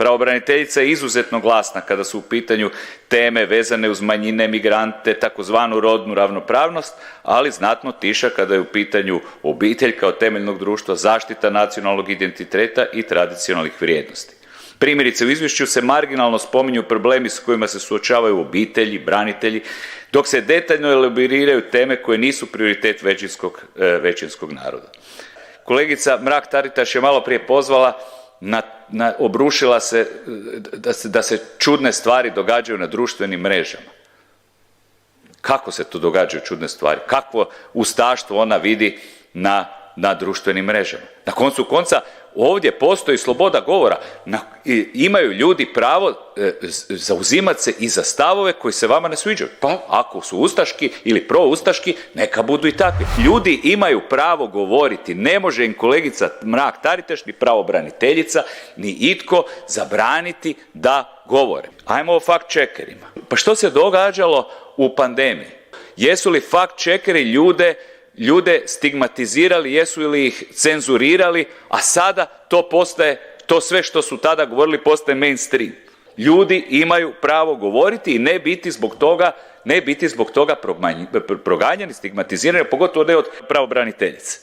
Pravobraniteljica je izuzetno glasna kada su u pitanju teme vezane uz manjine, migrante, takozvanu rodnu ravnopravnost, ali znatno tiša kada je u pitanju obitelj kao temeljnog društva, zaštita nacionalnog identiteta i tradicionalnih vrijednosti. Primjerice, u izvješću se marginalno spominju problemi s kojima se suočavaju obitelji, branitelji, dok se detaljno elaboriraju teme koje nisu prioritet većinskog naroda. Kolegica Mrak-Taritaš je malo prije pozvala obrušila se da se čudne stvari događaju na društvenim mrežama. Kako se to događaju čudne stvari? Kakvo ustaštvo ona vidi na društvenim mrežama? Na koncu konca, ovdje postoji sloboda govora. Imaju ljudi pravo zauzimati se i za stavove koji se vama ne sviđaju. Pa ako su ustaški ili proustaški, neka budu i takvi. Ljudi imaju pravo govoriti. Ne može im kolegica Mrak-Taritaš, ni pravobraniteljica, ni itko zabraniti da govore. Ajmo o fact-checkerima. Pa što se događalo u pandemiji? Jesu li fact-checkeri ljude stigmatizirali, jesu li ih cenzurirali, a sada to sve što su tada govorili postaje mainstream. Ljudi imaju pravo govoriti i ne biti zbog toga proganjani, stigmatizirani, pogotovo ne od pravobraniteljice.